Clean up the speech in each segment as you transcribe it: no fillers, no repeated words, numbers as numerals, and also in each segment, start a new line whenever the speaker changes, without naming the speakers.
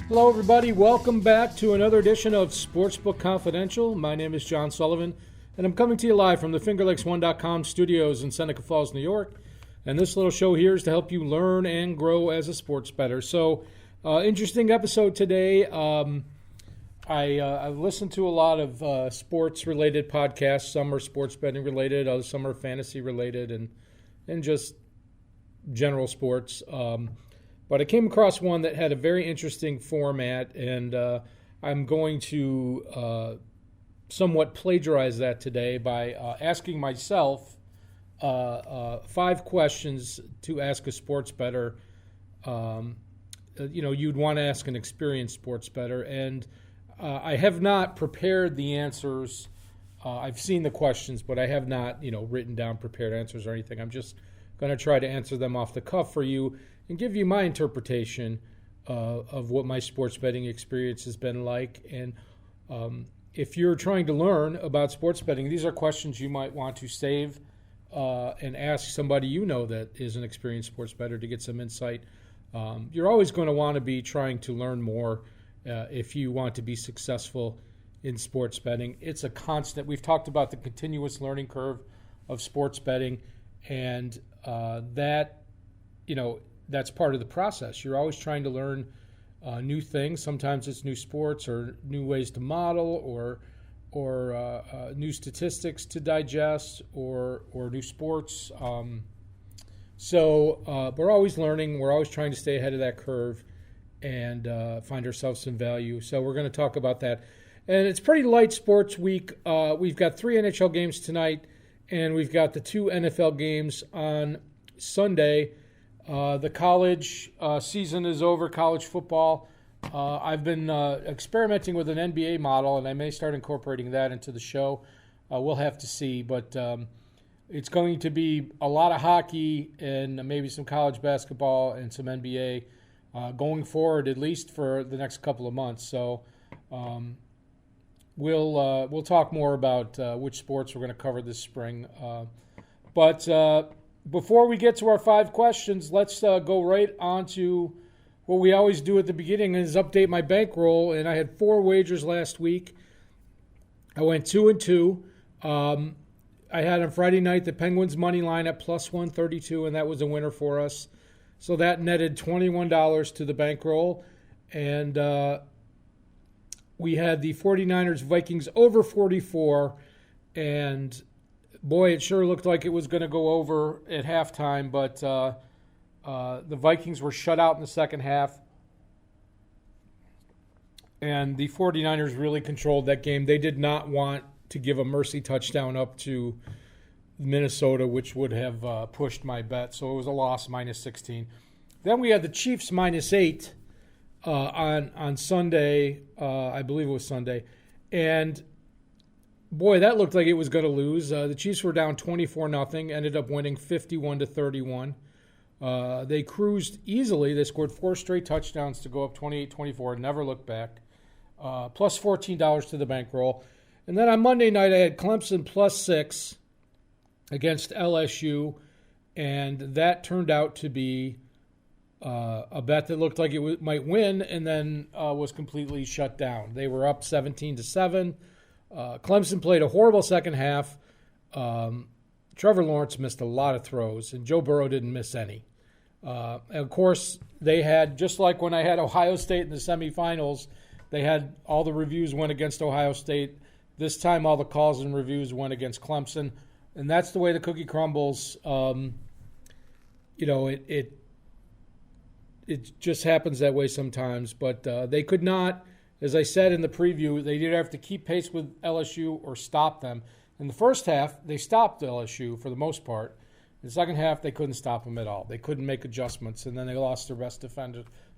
Hello, everybody. Welcome back to another edition of Sportsbook Confidential. My name is John Sullivan, and I'm coming to you live from the FingerLakes1.com studios in Seneca Falls, New York. And this little show here is to help you learn and grow as a sports bettor. So, interesting episode today. I've listened to a lot of sports-related podcasts. Some are sports betting related, others some are fantasy related, and just general sports. But I came across one that had a very interesting format, and I'm going to somewhat plagiarize that today by asking myself 5 questions to ask a sports bettor. You'd want to ask an experienced sports bettor, and I have not prepared the answers. I've seen the questions, but I have not, written down prepared answers or anything. I'm just going to try to answer them off the cuff for you and give you my interpretation of what my sports betting experience has been like. And if you're trying to learn about sports betting, these are questions you might want to save and ask somebody that is an experienced sports bettor to get some insight. You're always going to want to be trying to learn more if you want to be successful in sports betting. It's a constant. We've talked about the continuous learning curve of sports betting, and that's part of the process. You're always trying to learn new things. Sometimes it's new sports or new ways to model or new statistics to digest or new sports. So we're always learning. We're always trying to stay ahead of that curve and find ourselves some value. So we're going to talk about that. And it's pretty light sports week. We've got 3 NHL games tonight, and we've got the 2 NFL games on Sunday. The college season is over, college football. I've been experimenting with an NBA model, and I may start incorporating that into the show. We'll have to see, but it's going to be a lot of hockey and maybe some college basketball and some NBA going forward, at least for the next couple of months. So we'll talk more about which sports we're going to cover this spring. But before we get to our 5 questions, let's go right on to what we always do at the beginning, is update my bankroll. And I had 4 wagers last week. I went 2-2. I had on Friday night the Penguins money line at plus 132, and that was a winner for us. So that netted $21 to the bankroll. And we had the 49ers Vikings over 44, and boy, it sure looked like it was going to go over at halftime, but the Vikings were shut out in the second half, and the 49ers really controlled that game. They did not want to give a mercy touchdown up to Minnesota, which would have pushed my bet, so it was a loss, minus 16. Then we had the Chiefs minus 8 on Sunday, I believe it was Sunday, and boy, that looked like it was going to lose. The Chiefs were down 24-0, ended up winning 51-31. They cruised easily. They scored 4 straight touchdowns to go up 28-24, never looked back. Plus $14 to the bankroll. And then on Monday night, I had Clemson plus 6 against LSU, and that turned out to be a bet that looked like it might win, and then was completely shut down. They were up 17-7. Clemson played a horrible second half. Trevor Lawrence missed a lot of throws, and Joe Burrow didn't miss any. And of course, they had, just like when I had Ohio State in the semifinals, they had all the reviews went against Ohio State. This time, all the calls and reviews went against Clemson, and that's the way the cookie crumbles. It just happens that way sometimes. But they could not. As I said in the preview, they either have to keep pace with LSU or stop them. In the first half, they stopped LSU for the most part. In the second half, they couldn't stop them at all. They couldn't make adjustments, and then they lost their best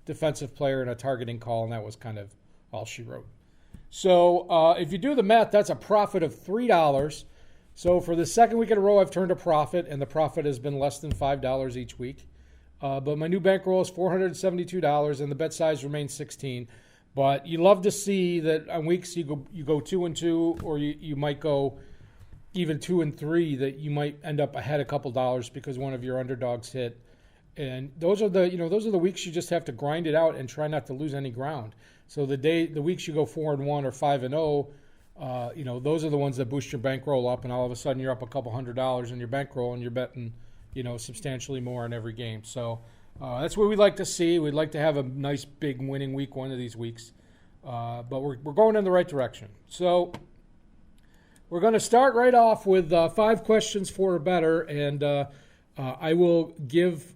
defensive player in a targeting call, and that was kind of all she wrote. So if you do the math, that's a profit of $3. So for the second week in a row, I've turned a profit, and the profit has been less than $5 each week. But my new bankroll is $472, and the bet size remains 16. But you love to see that on weeks you go 2-2, or you might go even 2-3, that you might end up ahead a couple dollars because one of your underdogs hit. And those are the weeks you just have to grind it out and try not to lose any ground. So the weeks you go 4-1 or 5-0, those are the ones that boost your bankroll up, and all of a sudden you're up a couple $100 in your bankroll, and you're betting, substantially more in every game. So that's what we'd like to see. We'd like to have a nice big winning week one of these weeks, but we're going in the right direction. So we're going to start right off with 5 questions for a bettor, and I will give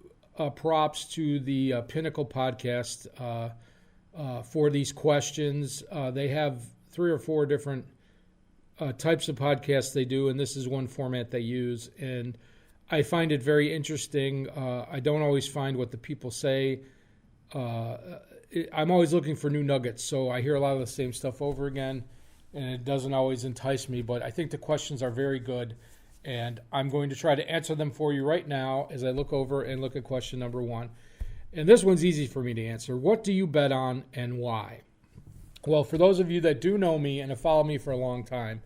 props to the Pinnacle podcast for these questions. They have 3 or 4 different types of podcasts they do, and this is one format they use. And I find it very interesting. I don't always find what the people say. I'm always looking for new nuggets, so I hear a lot of the same stuff over again, and it doesn't always entice me. But I think the questions are very good, and I'm going to try to answer them for you right now as I look over and look at question number 1. And this one's easy for me to answer. What do you bet on and why? Well, for those of you that do know me and have followed me for a long time,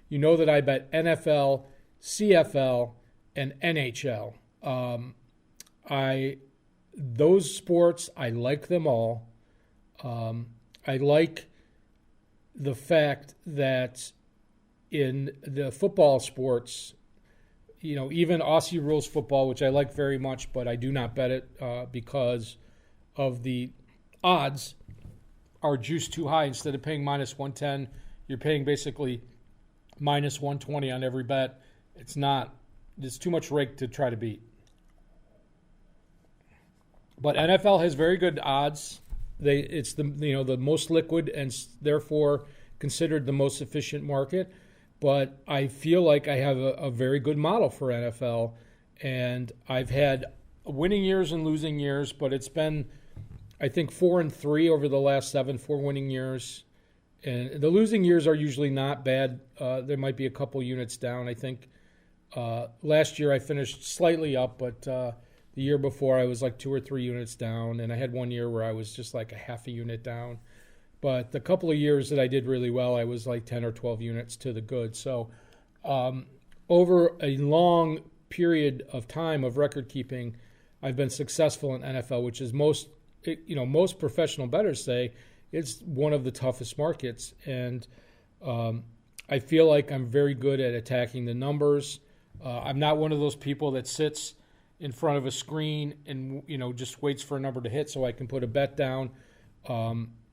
you know that I bet NFL, CFL, and NHL. Those sports, I like them all. I like the fact that in the football sports, even Aussie rules football, which I like very much, but I do not bet it because of the odds are juiced too high. Instead of paying minus 110, you're paying basically minus 120 on every bet. It's too much rake to try to beat. But NFL has very good odds. It's the most liquid and therefore considered the most efficient market. But I feel like I have a very good model for NFL, and I've had winning years and losing years, but it's been, I think, 4-3 over the last 4 winning years. And the losing years are usually not bad. There might be a couple units down. I think last year I finished slightly up, but the year before I was like 2 or 3 units down, and I had one year where I was just like a half a unit down. But the couple of years that I did really well, I was like 10 or 12 units to the good. So over a long period of time of record keeping, I've been successful in NFL, which is most professional bettors say it's one of the toughest markets. And I feel like I'm very good at attacking the numbers. I'm not one of those people that sits in front of a screen and just waits for a number to hit so I can put a bet down.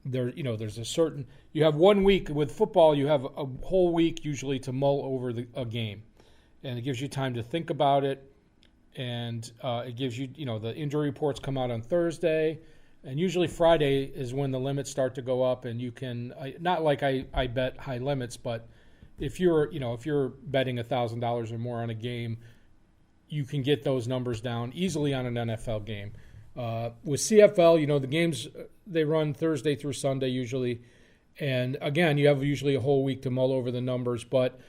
There's a certain, you have 1 week with football, you have a whole week usually to mull over a game, and it gives you time to think about it, and it gives you, the injury reports come out on Thursday, and usually Friday is when the limits start to go up, and you can, not like I bet high limits, but if you're betting $1,000 or more on a game, you can get those numbers down easily on an NFL game. With CFL, the games, they run Thursday through Sunday usually. And again, you have usually a whole week to mull over the numbers. But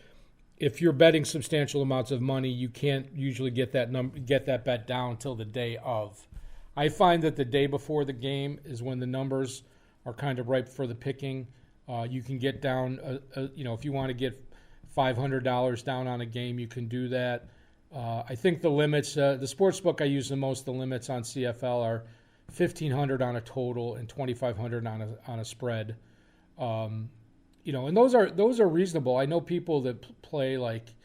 if you're betting substantial amounts of money, you can't usually get that bet down till the day of. I find that the day before the game is when the numbers are kind of ripe for the picking. You can get down, if you want to get $500 down on a game, you can do that. I think the limits, the sportsbook I use the most, the limits on CFL are $1,500 on a total and $2,500 on a spread. And those are reasonable. I know people that play like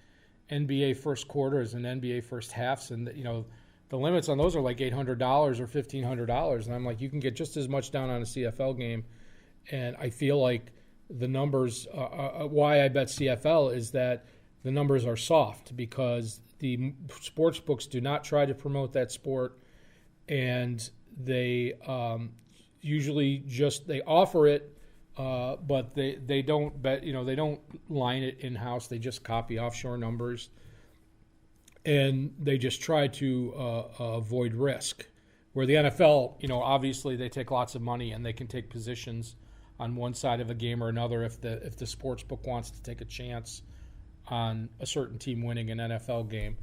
NBA first quarters and NBA first halves, and the limits on those are like $800 or $1,500, and I'm like, you can get just as much down on a CFL game. And I feel like the numbers, why I bet CFL is that the numbers are soft because the sports books do not try to promote that sport, and they usually they offer it, but they don't bet. They don't line it in house. They just copy offshore numbers, and they just try to avoid risk. Where the NFL, obviously they take lots of money and they can take positions on one side of a game or another if the sports book wants to take a chance on a certain team winning an NFL game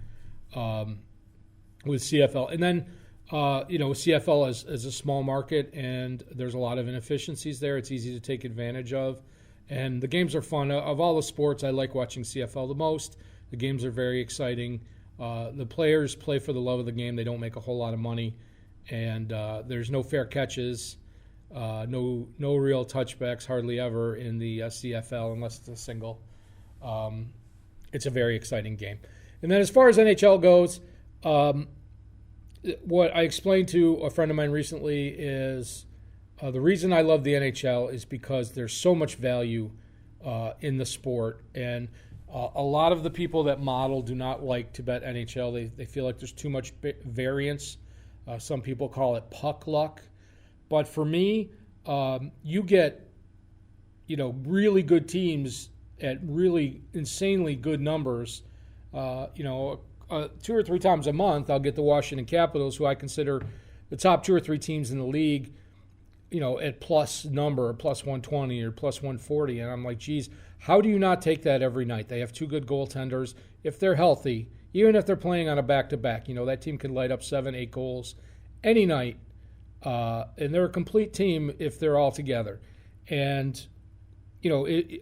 with CFL. And then, CFL is a small market, and there's a lot of inefficiencies there. It's easy to take advantage of. And the games are fun. Of all the sports, I like watching CFL the most. The games are very exciting. The players play for the love of the game. They don't make a whole lot of money. and there's no fair catches, no real touchbacks hardly ever in the CFL unless it's a single. It's a very exciting game. And then as far as NHL goes, what I explained to a friend of mine recently is the reason I love the NHL is because there's so much value in the sport. And a lot of the people that model do not like to bet NHL. They feel like there's too much variance. Some people call it puck luck. But for me, you get, really good teams at really insanely good numbers. 2 or 3 times a month, I'll get the Washington Capitals, who I consider the top 2 or 3 teams in the league, at plus number, plus 120 or plus 140. And I'm like, geez, how do you not take that every night? They have 2 good goaltenders. If they're healthy, even if they're playing on a back-to-back, that team can light up 7, 8 goals any night. And they're a complete team if they're all together. And,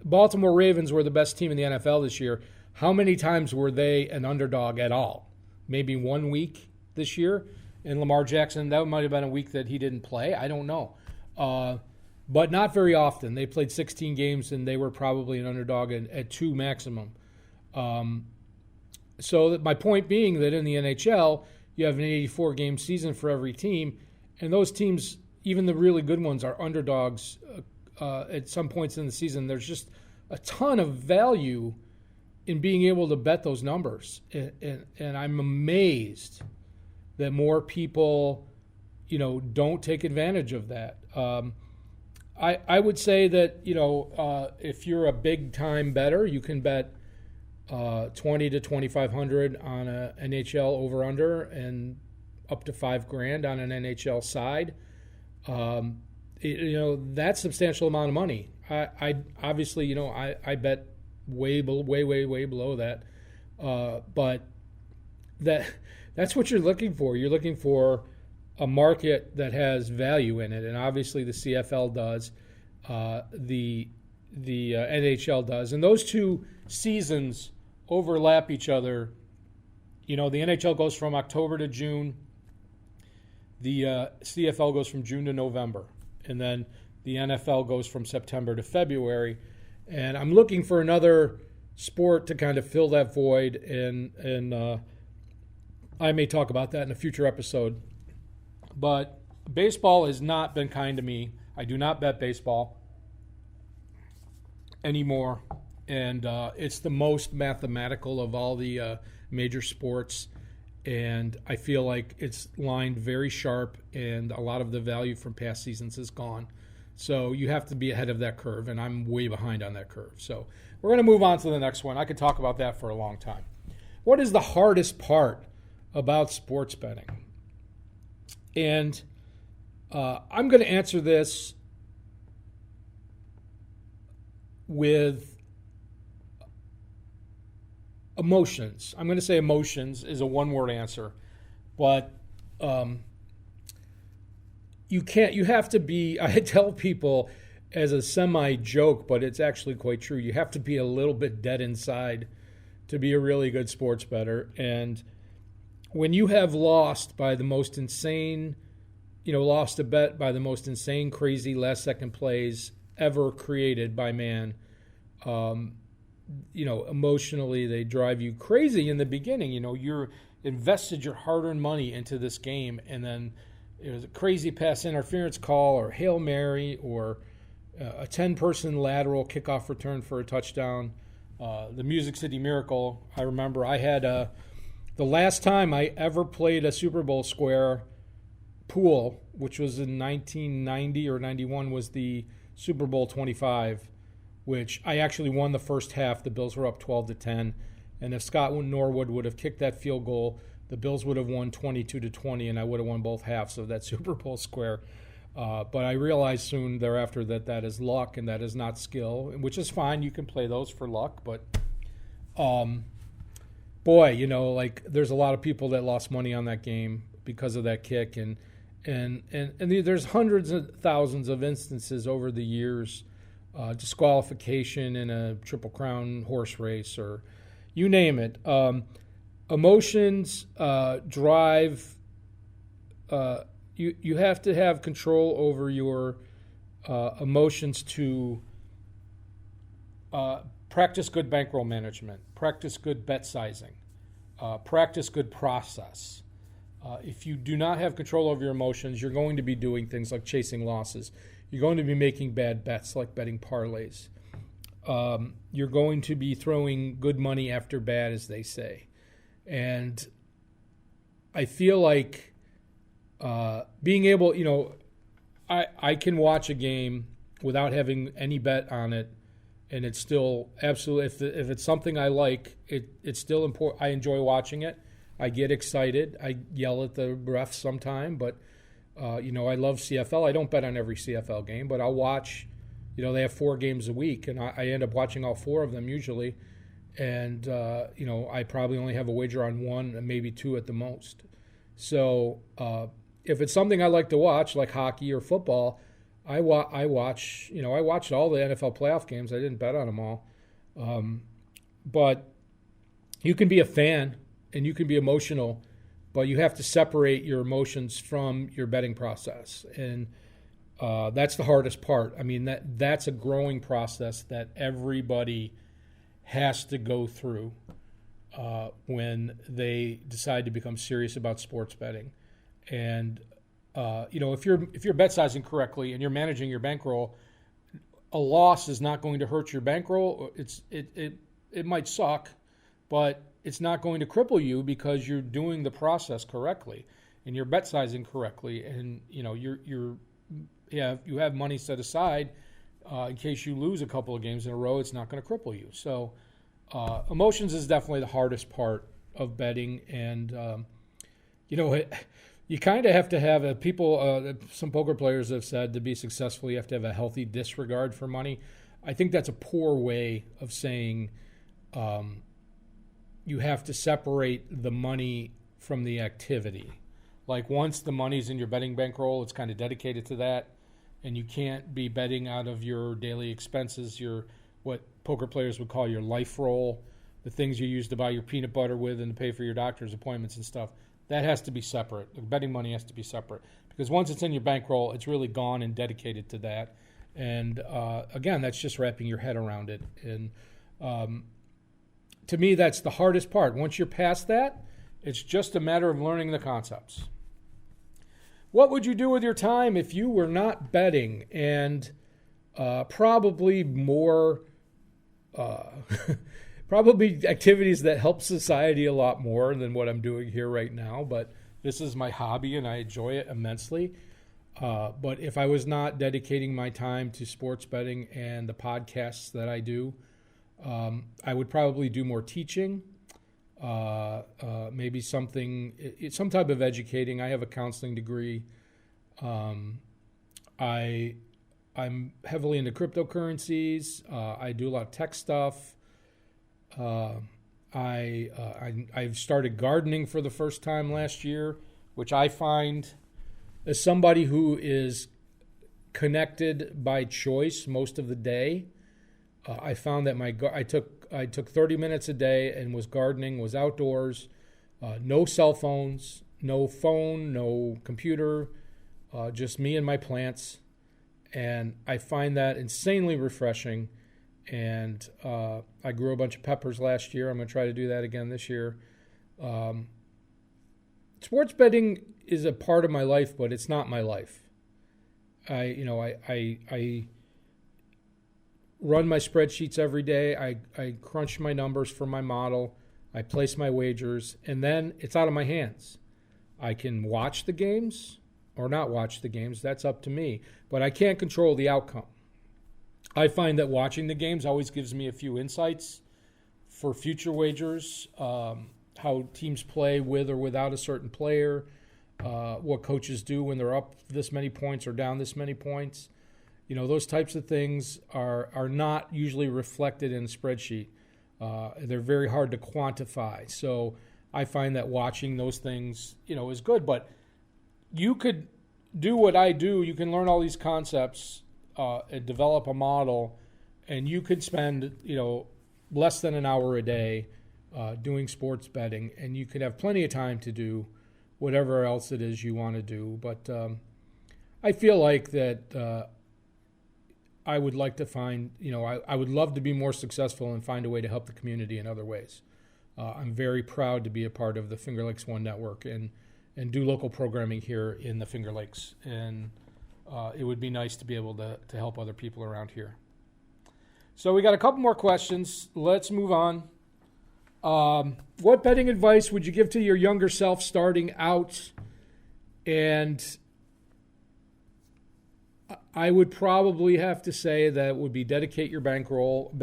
Baltimore Ravens were the best team in the NFL this year. How many times were they an underdog at all? Maybe 1 week this year. And Lamar Jackson, that might have been a week that he didn't play. I don't know. But not very often. They played 16 games, and they were probably an underdog at 2 maximum. So my point being that in the NHL, you have an 84-game season for every team, and those teams, even the really good ones, are underdogs at some points in the season. There's just a ton of value in being able to bet those numbers. And I'm amazed that more people, don't take advantage of that. I would say that, if you're a big-time bettor, you can bet 20 to 2,500 on a NHL over/under and up to $5,000 on an NHL side. That's a substantial amount of money. I obviously, I bet way below that. But that's what you're looking for. You're looking for a market that has value in it, and obviously the CFL does, the NHL does, and those 2 seasons overlap each other. The NHL goes from October to June. The CFL goes from June to November, and then the NFL goes from September to February. And I'm looking for another sport to kind of fill that void, and I may talk about that in a future episode. But baseball has not been kind to me. I do not bet baseball anymore, and it's the most mathematical of all the major sports, and I feel like it's lined very sharp, and a lot of the value from past seasons is gone. So you have to be ahead of that curve, and I'm way behind on that curve. So we're going to move on to the next one. I could talk about that for a long time. What is the hardest part about sports betting? And I'm going to answer this with emotions. I'm going to say emotions is a one-word answer, but you have to be, I tell people as a semi-joke, but it's actually quite true, you have to be a little bit dead inside to be a really good sports bettor. And when you have lost by the most insane, lost a bet by the most insane, crazy last-second plays ever created by man, emotionally they drive you crazy in the beginning. You're invested your hard-earned money into this game, and then it was a crazy pass interference call or Hail Mary or a 10-person lateral kickoff return for a touchdown. The Music City Miracle, I remember I had the last time I ever played a Super Bowl square pool, which was in 1990 or 91, was the Super Bowl 25, which I actually won the first half. The Bills were up 12-10, and if Scott Norwood would have kicked that field goal, the Bills would have won 22-20, and I would have won both halves of that Super Bowl square. But I realized soon thereafter that is luck and that is not skill, which is fine. You can play those for luck, but there's a lot of people that lost money on that game because of that kick, and there's hundreds of thousands of instances over the years, disqualification in a Triple Crown horse race or you name it. Emotions drive you have to have control over your emotions to practice good bankroll management, practice good bet sizing, practice good process. If you do not have control over your emotions, you're going to be doing things like chasing losses. You're going to be making bad bets like betting parlays. You're going to be throwing good money after bad, as they say. And I feel like being able, I can watch a game without having any bet on it, and it's still absolutely, if it's something I like, it's still important. I enjoy watching it. I get excited. I yell at the refs sometime, but, I love CFL. I don't bet on every CFL game, but I'll watch. They have 4 games a week, and I end up watching all 4 of them usually. And, I probably only have a wager on 1 and maybe 2 at the most. So if it's something I like to watch, like hockey or football, I watch, I watched all the NFL playoff games. I didn't bet on them all. But you can be a fan and you can be emotional, but you have to separate your emotions from your betting process. And that's the hardest part. I mean, that's a growing process that everybody has to go through when they decide to become serious about sports betting. And if you're bet sizing correctly and you're managing your bankroll, a loss is not going to hurt your bankroll. It might suck, but it's not going to cripple you because you're doing the process correctly and you're bet sizing correctly, and you have money set aside in case you lose a couple of games in a row. It's not going to cripple you. So emotions is definitely the hardest part of betting, and you kind of have to have some poker players have said to be successful, you have to have a healthy disregard for money. I think that's a poor way of saying you have to separate the money from the activity. Like once the money's in your betting bankroll, it's kind of dedicated to that, and you can't be betting out of your daily expenses, your what poker players would call your life roll, the things you use to buy your peanut butter with and to pay for your doctor's appointments and stuff. That has to be separate. The betting money has to be separate because once it's in your bankroll, it's really gone and dedicated to that. And again, that's just wrapping your head around it. And to me, that's the hardest part. Once you're past that, it's just a matter of learning the concepts. What would you do with your time if you were not betting? And probably more, probably activities that help society a lot more than what I'm doing here right now. But this is my hobby and I enjoy it immensely. But if I was not dedicating my time to sports betting and the podcasts that I do, I would probably do more teaching, maybe some type of educating. I have a counseling degree. I'm heavily into cryptocurrencies. I do a lot of tech stuff. I've started gardening for the first time last year, which I find, as somebody who is connected by choice most of the day, I found that I took 30 minutes a day and was gardening, was outdoors, no cell phones, no phone, no computer, just me and my plants, and I find that insanely refreshing. And I grew a bunch of peppers last year. I'm going to try to do that again this year. Sports betting is a part of my life, but it's not my life. I run my spreadsheets every day. I crunch my numbers for my model. I place my wagers, and then it's out of my hands. I can watch the games or not watch the games. That's up to me. But I can't control the outcome. I find that watching the games always gives me a few insights for future wagers, how teams play with or without a certain player, what coaches do when they're up this many points or down this many points. Those types of things are not usually reflected in a spreadsheet. They're very hard to quantify. So I find that watching those things, is good. But you could do what I do. You can learn all these concepts and develop a model, and you could spend, less than an hour a day doing sports betting, and you could have plenty of time to do whatever else it is you want to do. But I feel like that I would like to find, I would love to be more successful and find a way to help the community in other ways. I'm very proud to be a part of the Finger Lakes One Network and do local programming here in the Finger Lakes. And it would be nice to be able to help other people around here. So we got a couple more questions. Let's move on. What betting advice would you give to your younger self starting out? And I would probably have to say that it would be dedicate your bankroll,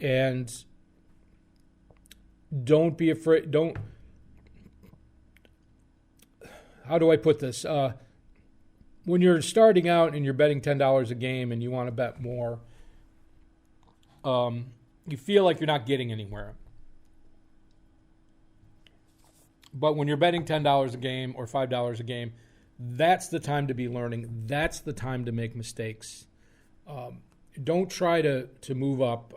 and don't be afraid. How do I put this? When you're starting out and you're betting $10 a game and you want to bet more, you feel like you're not getting anywhere. But when you're betting $10 a game or $5 a game, that's the time to be learning. That's the time to make mistakes. Don't try to move up.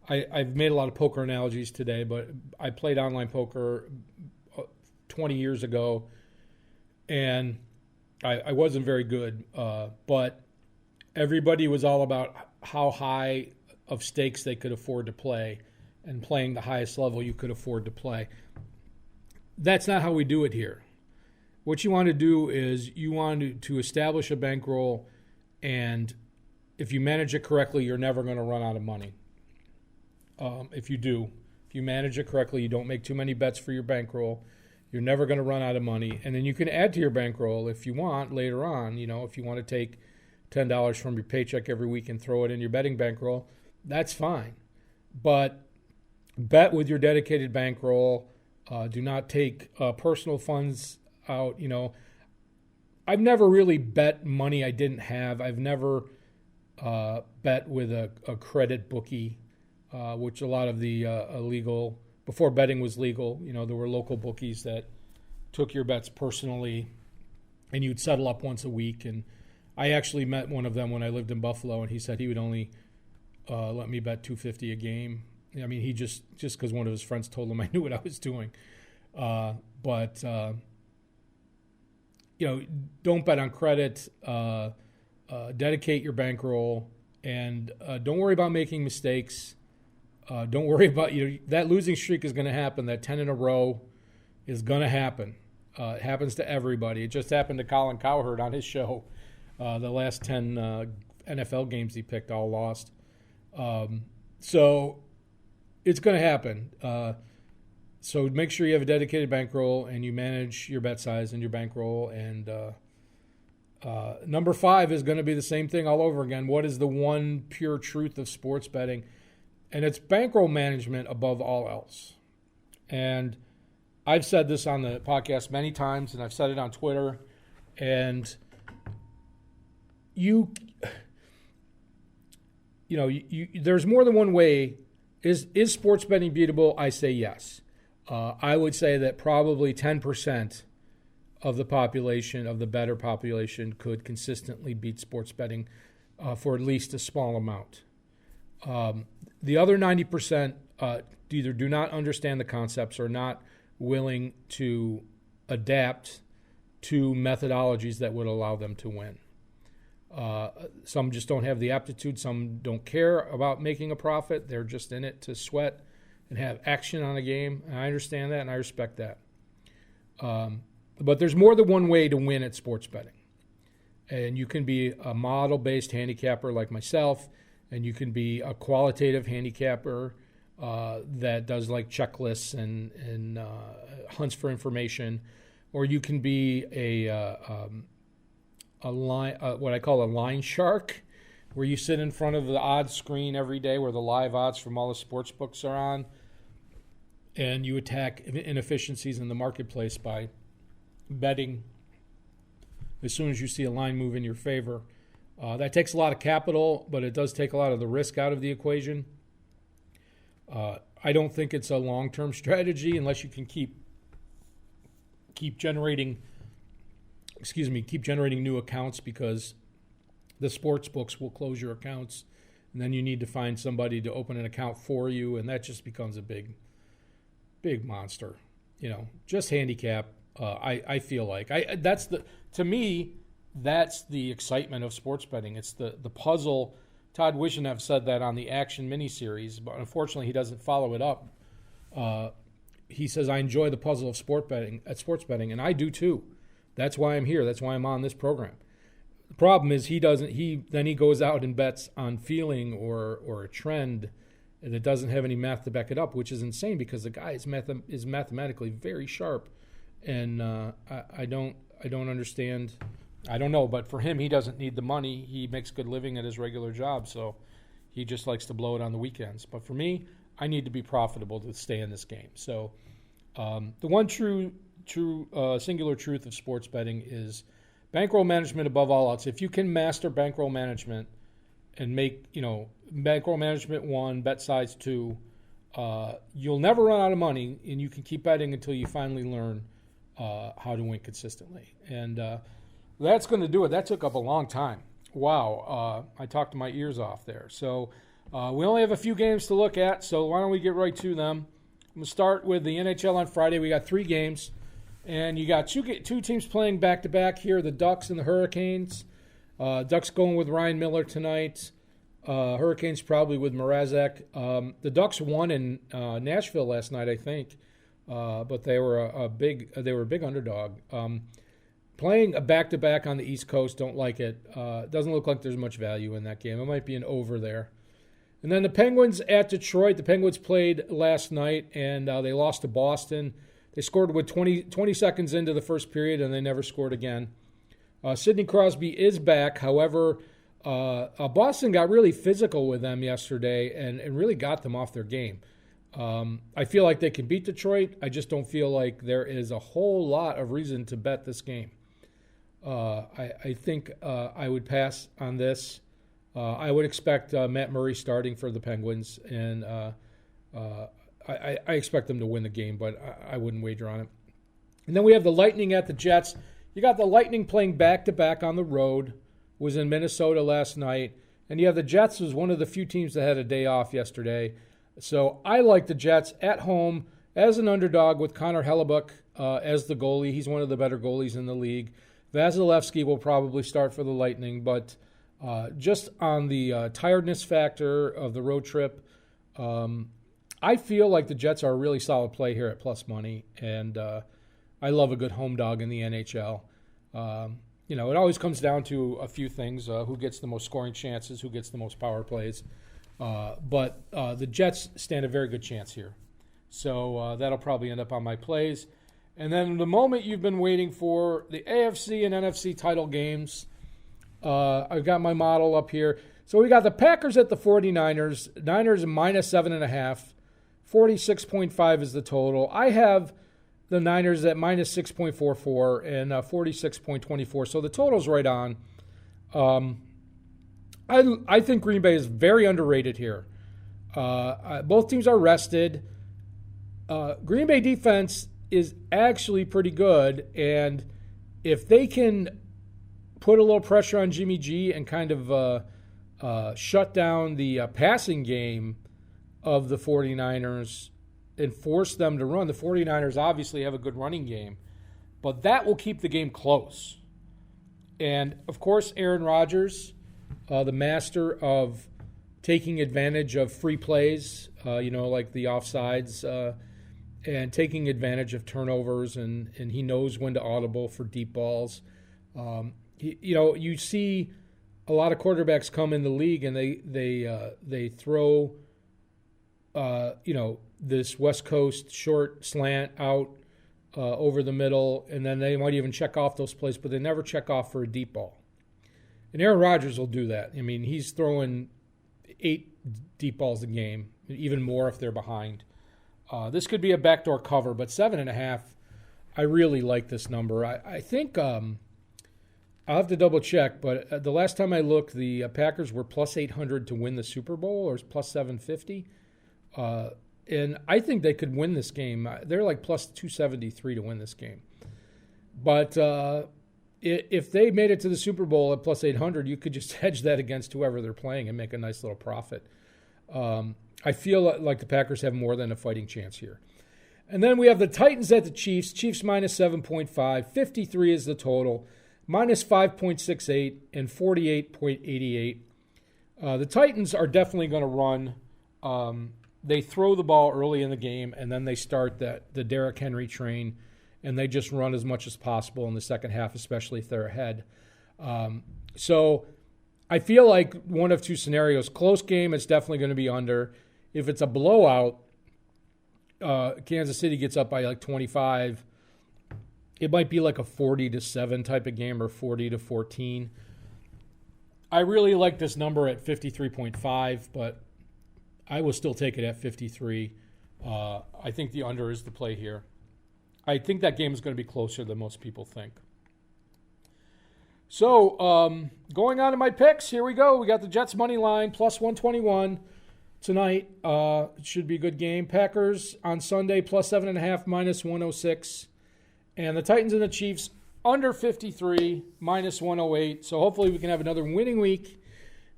I've made a lot of poker analogies today, but I played online poker 20 years ago, and I wasn't very good. But everybody was all about how high of stakes they could afford to play and playing the highest level you could afford to play. That's not how we do it here. What you want to do is you want to establish a bankroll, and if you manage it correctly, you're never going to run out of money. If you manage it correctly, you don't make too many bets for your bankroll, you're never going to run out of money. And then you can add to your bankroll if you want later on. If you want to take $10 from your paycheck every week and throw it in your betting bankroll, that's fine. But bet with your dedicated bankroll. Do not take personal funds out. I've never really bet money I didn't have. I've never bet with a credit bookie, which a lot of the illegal, before betting was legal, there were local bookies that took your bets personally and you'd settle up once a week. And I actually met one of them when I lived in Buffalo, and he said he would only let me bet $250 a game. I mean, he just because one of his friends told him I knew what I was doing. But don't bet on credit. Dedicate your bankroll, and don't worry about making mistakes. Don't worry about that losing streak is going to happen. That 10 in a row is going to happen. It happens to everybody. It just happened to Colin Cowherd on his show. The last 10 NFL games he picked all lost. So it's going to happen. So make sure you have a dedicated bankroll and you manage your bet size and your bankroll. And number 5 is going to be the same thing all over again. What is the one pure truth of sports betting? And it's bankroll management above all else. And I've said this on the podcast many times, and I've said it on Twitter. And there's more than one way. Is sports betting beatable? I say yes. I would say that probably 10% of the population, of the bettor population, could consistently beat sports betting for at least a small amount. The other 90% either do not understand the concepts or not willing to adapt to methodologies that would allow them to win. Some just don't have the aptitude. Some don't care about making a profit. They're just in it to sweat and have action on a game. And I understand that and I respect that. But there's more than one way to win at sports betting. And you can be a model-based handicapper like myself, and you can be a qualitative handicapper that does like checklists and hunts for information, or you can be a line, what I call a line shark, where you sit in front of the odds screen every day where the live odds from all the sports books are on, and you attack inefficiencies in the marketplace by betting as soon as you see a line move in your favor. That takes a lot of capital, but it does take a lot of the risk out of the equation. I don't think it's a long-term strategy unless you can keep generating new accounts, because the sports books will close your accounts, and then you need to find somebody to open an account for you, and that just becomes a big big monster. Just handicap. I feel like to me, that's the excitement of sports betting. It's the puzzle. Todd Wishenheft said that on the Action miniseries, but unfortunately he doesn't follow it up. He says, I enjoy the puzzle of sports betting, and I do too. That's why I'm here. That's why I'm on this program. The problem is he goes out and bets on feeling or a trend that doesn't have any math to back it up, which is insane because the guy is mathematically very sharp, and I don't understand. I don't know, but for him, he doesn't need the money. He makes good living at his regular job, so he just likes to blow it on the weekends. But for me, I need to be profitable to stay in this game. So the one true singular truth of sports betting is bankroll management above all else. If you can master bankroll management and make, bankroll management 1, bet size 2, you'll never run out of money, and you can keep betting until you finally learn how to win consistently. And that's going to do it. That took up a long time. Wow. I talked my ears off there. So we only have a few games to look at, so why don't we get right to them? I'm going to start with the NHL on Friday. We got 3 games, and you got two teams playing back-to-back here, the Ducks and the Hurricanes. Ducks going with Ryan Miller tonight. Hurricanes probably with Mrazek. The Ducks won in Nashville last night, I think, but they were a big underdog. Playing a back-to-back on the East Coast, don't like it. Doesn't look like there's much value in that game. It might be an over there. And then the Penguins at Detroit. The Penguins played last night, and they lost to Boston. They scored with 20 seconds into the first period, and they never scored again. Sidney Crosby is back. However, Boston got really physical with them yesterday and really got them off their game. I feel like they can beat Detroit. I just don't feel like there is a whole lot of reason to bet this game. I think I would pass on this. I would expect Matt Murray starting for the Penguins, and I expect them to win the game, but I wouldn't wager on it. And then we have the Lightning at the Jets. You got the Lightning playing back-to-back on the road, was in Minnesota last night, and you have the Jets, was one of the few teams that had a day off yesterday. So I like the Jets at home as an underdog with Connor Hellebuck as the goalie. He's one of the better goalies in the league. Vasilevsky will probably start for the Lightning, but just on the tiredness factor of the road trip, I feel like the Jets are a really solid play here at plus money, and I love a good home dog in the NHL. It always comes down to a few things, who gets the most scoring chances, who gets the most power plays, but the Jets stand a very good chance here. So that'll probably end up on my plays. And then the moment you've been waiting for, the AFC and NFC title games. I've got my model up here. So we got the Packers at the 49ers. Niners minus 7.5. 46.5 is the total. I have the Niners at minus 6.44 and 46.24. So the total's right on. I think Green Bay is very underrated here. Both teams are rested. Green Bay defense is actually pretty good, and if they can put a little pressure on Jimmy G and kind of shut down the passing game of the 49ers and force them to run, the 49ers obviously have a good running game, but that will keep the game close. And, of course, Aaron Rodgers, the master of taking advantage of free plays, like the offsides, and taking advantage of turnovers, and he knows when to audible for deep balls. You see a lot of quarterbacks come in the league and they throw this West Coast short slant out over the middle, and then they might even check off those plays, but they never check off for a deep ball. And Aaron Rodgers will do that. I mean, he's throwing 8 deep balls a game, even more if they're behind. This could be a backdoor cover, but 7.5, I really like this number. I think I'll have to double check, but the last time I looked, the Packers were plus 800 to win the Super Bowl, or plus 750. And I think they could win this game. They're like plus 273 to win this game. But if they made it to the Super Bowl at plus 800, you could just hedge that against whoever they're playing and make a nice little profit. I feel like the Packers have more than a fighting chance here. And then we have the Titans at the Chiefs. Chiefs minus 7.5. 53 is the total. Minus 5.68 and 48.88. The Titans are definitely going to run. They throw the ball early in the game, and then they start the Derrick Henry train, and they just run as much as possible in the second half, especially if they're ahead. So I feel like one of two scenarios. Close game, it's definitely going to be under. If it's a blowout, Kansas City gets up by like 25. It might be like a 40-7 type of game or 40-14. I really like this number at 53.5, but I will still take it at 53. I think the under is the play here. I think that game is going to be closer than most people think. So, going on to my picks, here we go. We got the Jets money line, plus 121 tonight. It should be a good game. Packers on Sunday, plus 7.5, minus 106. And the Titans and the Chiefs, under 53, minus 108. So hopefully we can have another winning week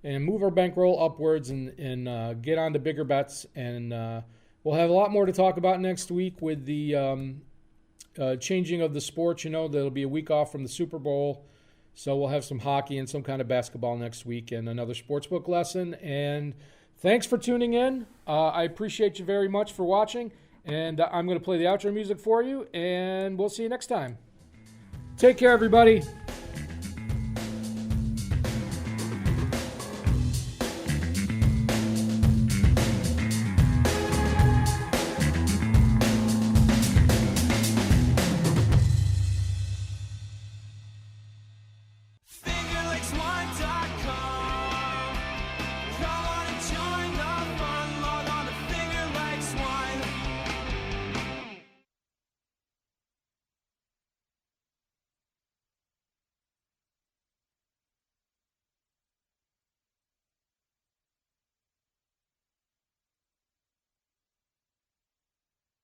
and move our bankroll upwards and get on to bigger bets. And we'll have a lot more to talk about next week with the changing of the sports. There'll be a week off from the Super Bowl. So we'll have some hockey and some kind of basketball next week and another sportsbook lesson. And thanks for tuning in. I appreciate you very much for watching. And I'm going to play the outro music for you. And we'll see you next time. Take care, everybody.